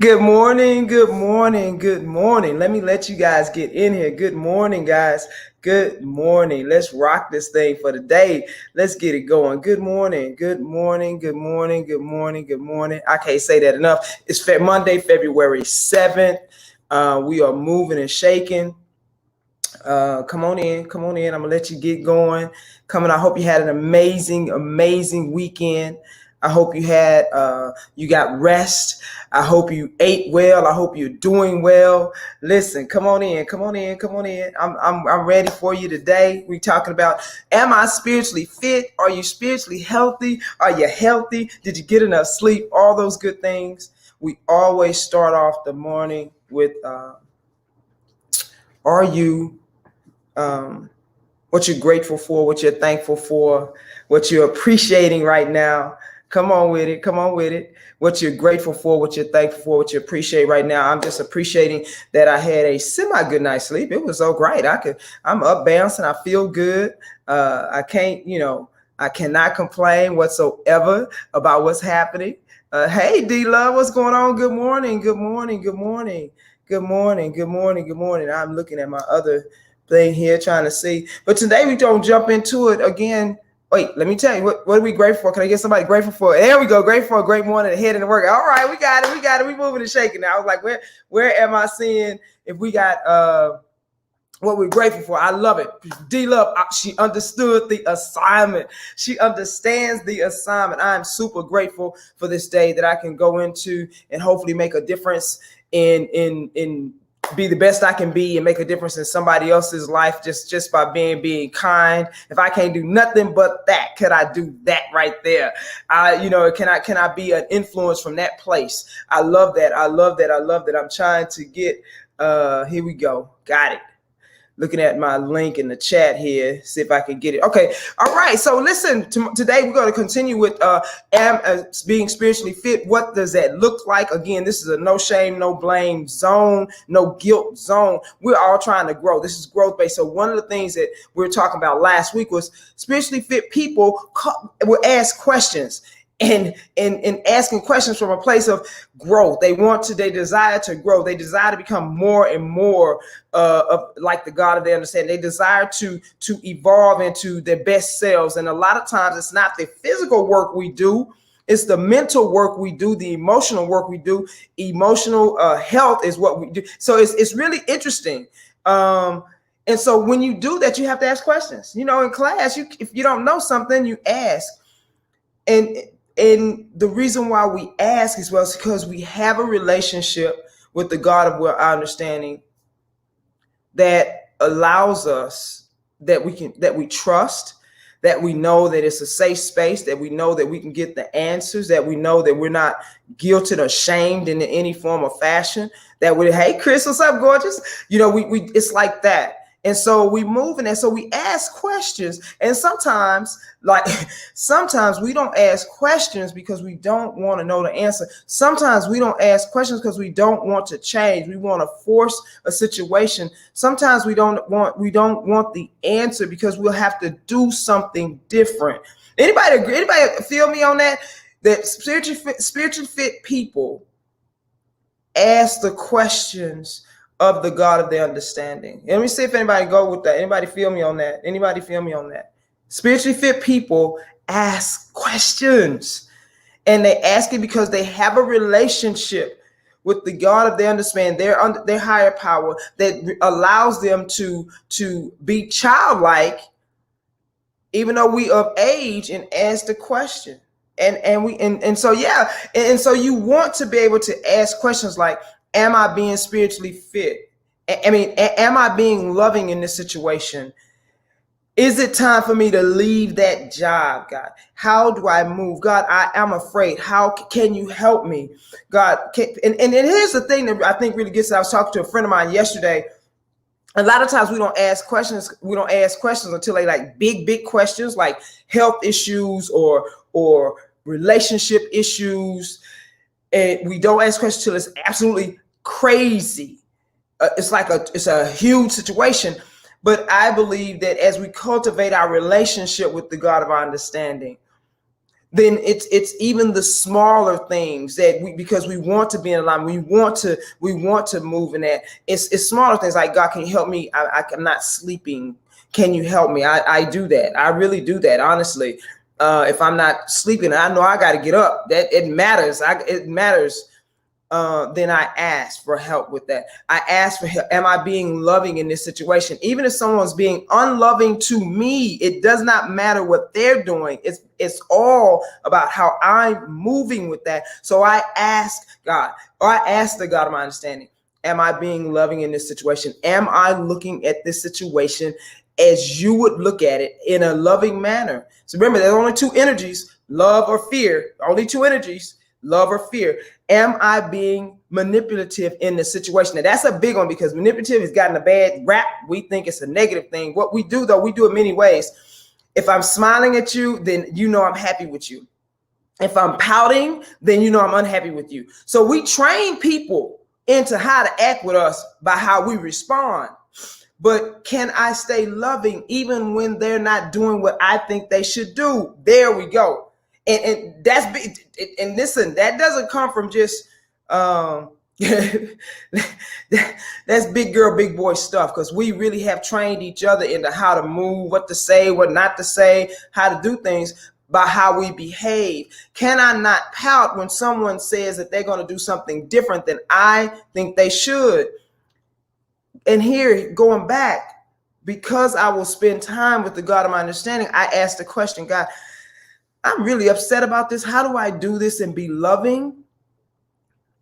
Good morning, good morning, good morning. Let me let you guys get in here. Good morning, guys. Good morning. Let's rock this thing for the day. Let's get it going. Good morning, good morning, good morning, good morning, good morning. I can't say that enough. It's Monday, February 7th. We are moving and shaking. Come on in, come on in. I'm gonna let you get going. Coming. I hope you had an amazing weekend. I hope you got rest. I hope you ate well. I hope you're doing well. Listen, come on in, come on in, come on in. I'm ready for you today. We're talking about, am I spiritually fit? Are you spiritually healthy? Are you healthy? Did you get enough sleep? All those good things. We always start off the morning with, are you what you're grateful for, what you're thankful for, what you're appreciating right now. Come on with it. Come on with it. What you're grateful for, what you're thankful for, what you appreciate right now. I'm just appreciating that I had a semi good night's sleep. It was so great. I'm up bouncing. I feel good. I cannot complain whatsoever about what's happening. Hey, D Love, what's going on? Good morning. Good morning. Good morning. Good morning. Good morning. Good morning. I'm looking at my other thing here trying to see. But today we don't jump into it again. Wait, let me tell you, what are we grateful for? Can I get somebody grateful for? There we go. Grateful for a great morning ahead in the work. All right, we got it. We got it. We moving and shaking now. I was like, where am I seeing if we got what we're grateful for? I love it. D Love, she understood the assignment. She understands the assignment. I'm super grateful for this day that I can go into and hopefully make a difference in be the best I can be and make a difference in somebody else's life just by being kind. If I can't do nothing but that, could I do that right there? Can I be an influence from that place? I love that. I love that. I love that. I'm trying to get here we go. Got it. Looking at my link in the chat here, see if I can get it. Okay, all right. So listen, today we're going to continue with being spiritually fit. What does that look like? Again, this is a no shame, no blame zone, no guilt zone. We're all trying to grow. This is growth based. So one of the things that we were talking about last week was spiritually fit people will ask questions. And asking questions from a place of growth. They desire to grow. They desire to become more and more like the God of their understanding. They desire to evolve into their best selves. And a lot of times it's not the physical work we do, it's the mental work we do, the emotional work we do. Emotional health is what we do. So it's really interesting. And so when you do that, you have to ask questions. In class, if you don't know something, you ask. And the reason why we ask is because we have a relationship with the God of our understanding that allows us that we trust, that we know that it's a safe space, that we know that we can get the answers, that we know that we're not guilted or shamed in any form or fashion. Hey Chris, what's up, gorgeous? We it's like that. And so we move in that. So we ask questions. And sometimes we don't ask questions because we don't want to know the answer. Sometimes we don't ask questions because we don't want to change. We want to force a situation. Sometimes we don't want the answer because we'll have to do something different. Anybody agree? Anybody feel me on that? That spiritually fit people ask the questions of the God of their understanding. And let me see if anybody go with that. Anybody feel me on that? Anybody feel me on that? Spiritually fit people ask questions. And they ask it because they have a relationship with the God of their understanding, their higher power that allows them to be childlike, even though we of age, and ask the question. And so you want to be able to ask questions like, am I being spiritually fit? Am I being loving in this situation? Is it time for me to leave that job, God? How do I move? God, I am afraid. How can you help me? God, and here's the thing that I think really gets it. I was talking to a friend of mine yesterday. A lot of times we don't ask questions. We don't ask questions until they like big questions like health issues or relationship issues. And we don't ask questions until it's absolutely crazy. It's a huge situation. But I believe that as we cultivate our relationship with the God of our understanding, then it's even the smaller things that because we want to be in alignment, we want to move in that. It's smaller things like, God, can you help me? I'm not sleeping. Can you help me? I do that. I really do that, honestly. If I'm not sleeping, I know I got to get up. That it matters. It matters. Then I ask for help with that. I ask for help. Am I being loving in this situation? Even if someone's being unloving to me, it does not matter what they're doing. It's all about how I'm moving with that. So I ask God, or I ask the God of my understanding, am I being loving in this situation? Am I looking at this situation as you would look at it in a loving manner? So remember, there's only two energies, love or fear. Only two energies, love or fear. Am I being manipulative in the situation? Now, that's a big one because manipulative has gotten a bad rap. We think it's a negative thing. What we do, though, we do it many ways. If I'm smiling at you, then you know I'm happy with you. If I'm pouting, then you know I'm unhappy with you. So we train people into how to act with us by how we respond. But can I stay loving even when they're not doing what I think they should do? There we go. And that's big. And listen, that doesn't come from just that's big girl, big boy stuff, because we really have trained each other into how to move, what to say, what not to say, how to do things by how we behave. Can I not pout when someone says that they're going to do something different than I think they should? And here, going back, because I will spend time with the God of my understanding, I ask the question, God, I'm really upset about this. How do I do this and be loving?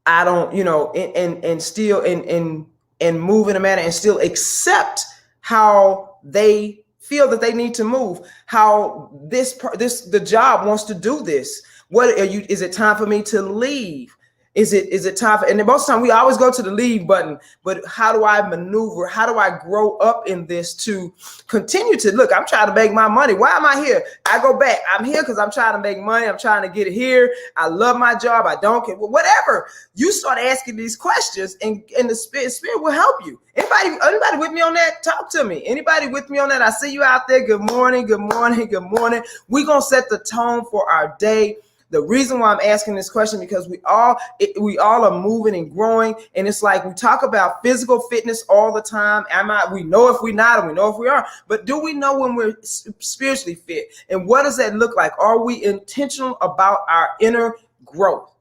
I don't, and still and move in a manner and still accept how they feel that they need to move, how the job wants to do this. Is it time for me to leave? Is it time for, and most of the time we always go to the leave button, but how do I maneuver? How do I grow up in this to continue to look? I'm trying to make my money. Why am I here? I go back. I'm here because I'm trying to make money. I'm trying to get it here. I love my job. I don't care. Whatever. You start asking these questions and the spirit will help you. Anybody with me on that? Talk to me. Anybody with me on that? I see you out there. Good morning. Good morning. Good morning. We're going to set the tone for our day. The reason why I'm asking this question, because we all are moving and growing. And it's like we talk about physical fitness all the time. We know if we're not, and we know if we are. But do we know when we're spiritually fit? And what does that look like? Are we intentional about our inner growth?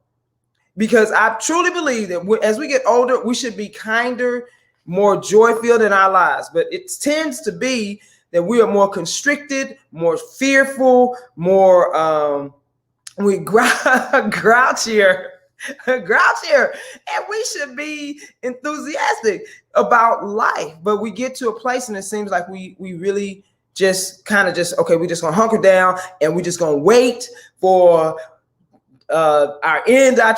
Because I truly believe that as we get older, we should be kinder, more joy-filled in our lives. But it tends to be that we are more constricted, more fearful, more we grouchier, and we should be enthusiastic about life. But we get to a place and it seems like we really just okay, we're just gonna hunker down and we're just gonna wait for our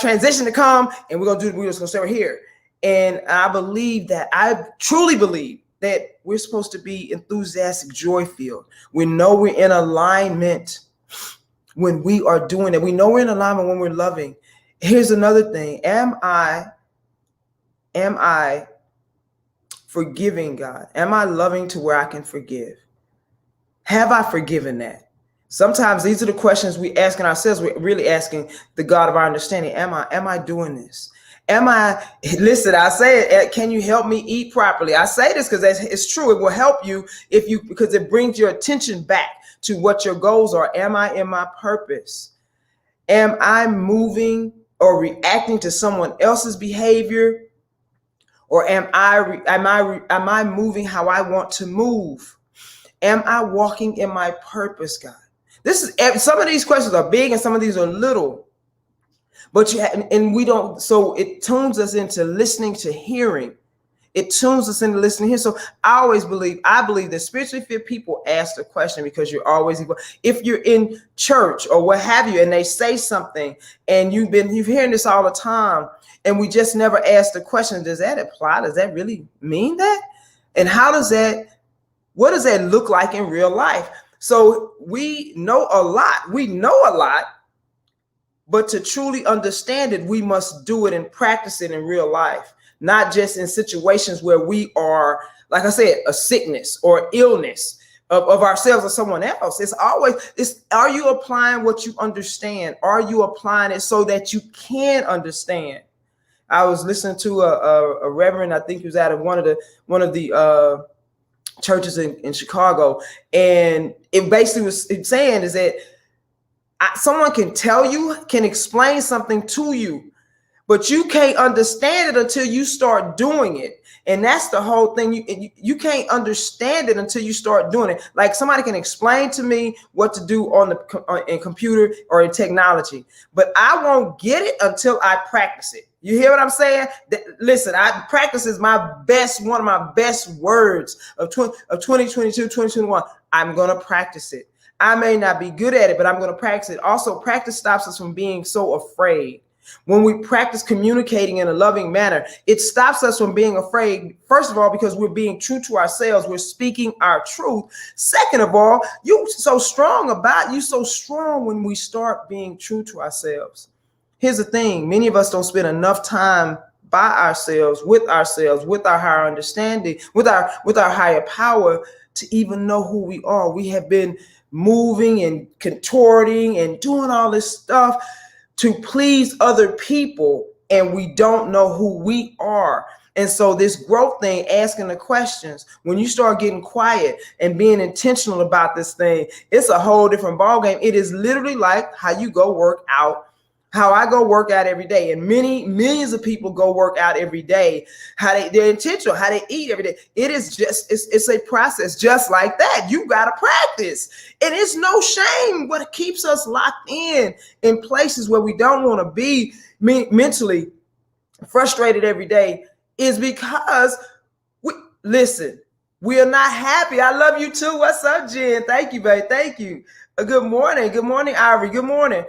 transition to come, and we're just gonna stay right here. And I truly believe that we're supposed to be enthusiastic, joy-filled. We know we're in alignment when we are doing it. We know we're in alignment when we're loving. Here's another thing. Am I forgiving God? Am I loving to where I can forgive? Have I forgiven that? Sometimes these are the questions we asking ourselves. We're really asking the God of our understanding. Am I doing this? Listen, I say it, can you help me eat properly? I say this because it's true. It will help you because it brings your attention back to what your goals are. Am I in my purpose? Am I moving or reacting to someone else's behavior? Or am I moving how I want to move? Am I walking in my purpose, God? Some of these questions are big and some of these are little. But we don't, so it tunes us into listening to hearing. It tunes us into listening here. So I believe that spiritually fit people ask the question because you're always equal. If you're in church or what have you, and they say something and you've hearing this all the time, and we just never ask the question, does that apply? Does that really mean that? And what does that look like in real life? So we know a lot, but to truly understand it, we must do it and practice it in real life. Not just in situations where we are, like I said, a sickness or illness. of ourselves or someone else. Are you applying what you understand? Are you applying it so that you can understand? I was listening to a reverend, I think he was out of one of the churches in Chicago, and it basically was saying is that someone can explain something to you, but you can't understand it until you start doing it. And that's the whole thing. You can't understand it until you start doing it. Like somebody can explain to me what to do in computer or in technology, but I won't get it until I practice it. You hear what I'm saying? Listen, practice is one of my best words of 2022, 2021. I'm going to practice it. I may not be good at it, but I'm going to practice it. Also, practice stops us from being so afraid. When we practice communicating in a loving manner, it stops us from being afraid. First of all, because we're being true to ourselves. We're speaking our truth. Second of all, you're so strong when we start being true to ourselves. Here's the thing. Many of us don't spend enough time by ourselves, with our higher understanding, with our higher power to even know who we are. We have been moving and contorting and doing all this stuff to please other people, and we don't know who we are. And so this growth thing, asking the questions, when you start getting quiet and being intentional about this thing, it's a whole different ballgame. It is literally like how you go work out, how I go work out every day, and millions of people go work out every day. They're intentional, how they eat every day. It is just, it's a process just like that. You got to practice. And it's no shame what keeps us locked in places where we don't want to be mentally frustrated every day is because we are not happy. I love you too. What's up, Jen? Thank you, babe. Thank you. Good morning. Good morning, Ivory. Good morning.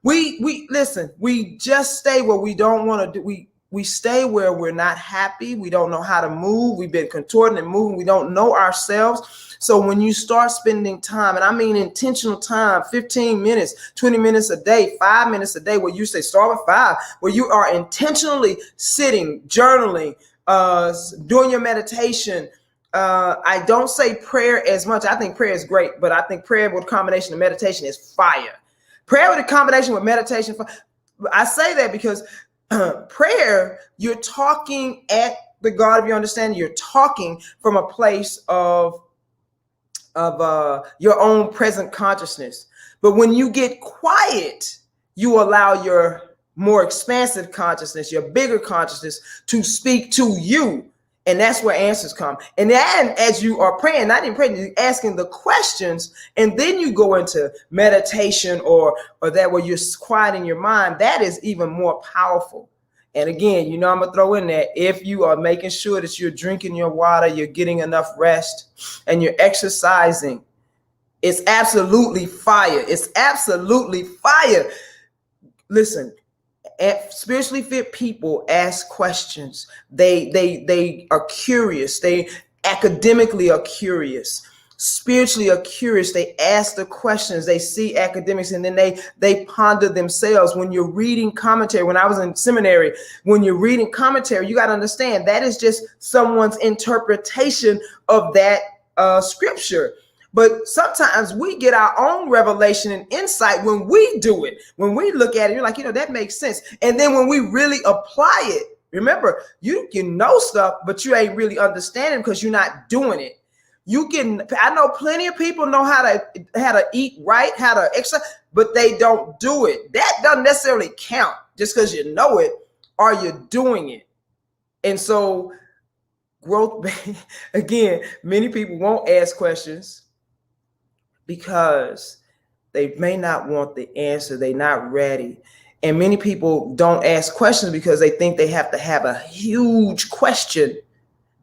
We just stay where we don't want to do. We stay where we're not happy. We don't know how to move. We've been contorting and moving. We don't know ourselves. So when you start spending time, and I mean intentional time, 15 minutes, 20 minutes a day, 5 minutes a day, where you say start with 5, where you are intentionally sitting, journaling, doing your meditation. I don't say prayer as much. I think prayer is great, but I think prayer with a combination of meditation is fire. Prayer with a combination with meditation. I say that because prayer, you're talking at the God of your understanding. You're talking from a place of your own present consciousness. But when you get quiet, you allow your more expansive consciousness, your bigger consciousness to speak to you. And that's where answers come. And then as you are praying, not even praying, you're asking the questions, and then you go into meditation or that where you're quieting your mind. That is even more powerful. And again, I'm going to throw in there, if you are making sure that you're drinking your water, you're getting enough rest, and you're exercising, it's absolutely fire. It's absolutely fire. Listen. Spiritually fit people ask questions. They are curious. They academically are curious. Spiritually are curious. They ask the questions. They see academics, and then they ponder themselves. When you're reading commentary, when I was in seminary, when you're reading commentary, you got to understand that is just someone's interpretation of that scripture. But sometimes we get our own revelation and insight when we do it. When we look at it, you're like, that makes sense. And then when we really apply it, remember, you can know stuff, but you ain't really understanding because you're not doing it. I know plenty of people know how to eat right, how to exercise, but they don't do it. That doesn't necessarily count just because you know it or you're doing it. And so growth, again, many people won't ask questions because they may not want the answer. They're not ready. And many people don't ask questions because they think they have to have a huge question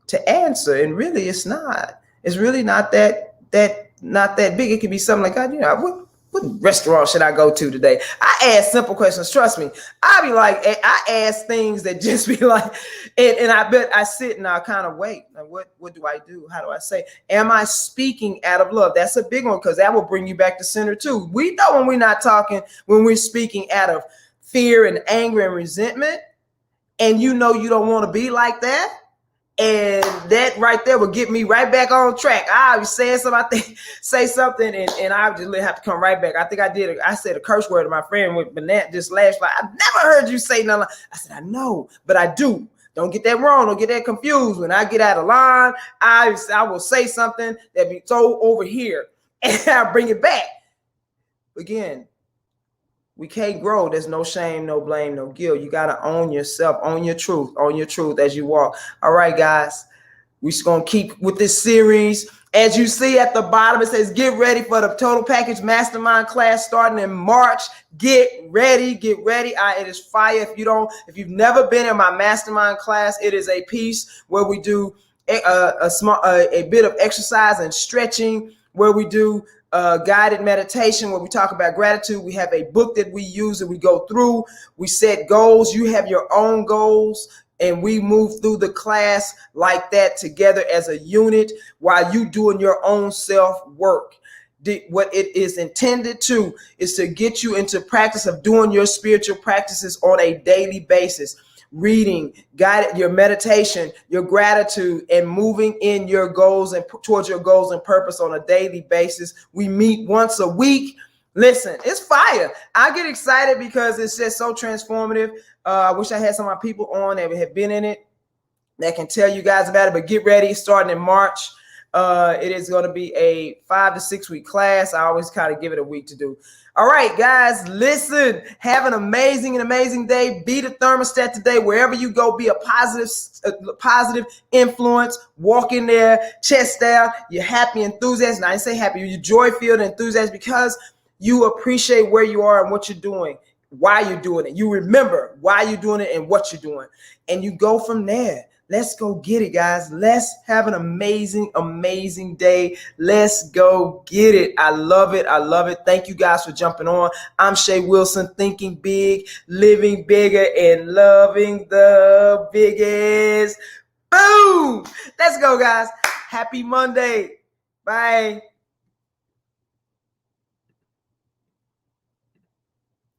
to answer. And really, it's not. It's really not that big. It could be something like, what restaurant should I go to today? I ask simple questions. Trust me. I ask things that just be like, and I bet I sit and I kind of wait. Now, what do I do? How do I say? Am I speaking out of love? That's a big one because that will bring you back to center too. We know when we're not talking, when we're speaking out of fear and anger and resentment, and you don't want to be like that. And that right there will get me right back on track. I was saying something, say something, and I just have to come right back. I think I said a curse word to my friend with Banat just last night. I've never heard you say nothing. I said, I know, but I do. Don't get that wrong. Don't get that confused. When I get out of line, I will say something that be so over here, and I bring it back. Again, we can't grow. There's no shame, no blame, no guilt. You got to own yourself, own your truth as you walk. All right, guys, we're just going to keep with this series. As you see at the bottom, it says, get ready for the Total Package Mastermind class starting in March. Get ready, get ready. It is fire. If you've never been in my mastermind class, it is a piece where we do a bit of exercise and stretching, where we do guided meditation, where we talk about gratitude. We have a book that we use and we go through. We set goals. You have your own goals, and we move through the class like that together as a unit while you doing your own self work. What it is intended to is to get you into practice of doing your spiritual practices on a daily basis. Reading, guided your meditation, your gratitude, and moving in your goals and towards your goals and purpose on a daily basis. We meet once a week. Listen, it's fire. I get excited because it's just so transformative. I wish I had some of my people on that have been in it that can tell you guys about it, but get ready. Starting in March. It is going to be a 5 to 6 week class. I always kind of give it a week to do. All right, guys, listen, have an amazing day. Be the thermostat today. Wherever you go, be a positive influence. Walk in there, chest down. You're happy, enthusiastic. Now, I didn't say happy. You're joy-filled, enthusiastic because you appreciate where you are and what you're doing, why you're doing it. You remember why you're doing it and what you're doing. And you go from there. Let's go get it, guys. Let's have an amazing day. Let's go get it. I love it. Thank you guys for jumping on. I'm Shay Wilson, thinking big, living bigger, and loving the biggest. Boom! Let's go, guys. Happy Monday. Bye.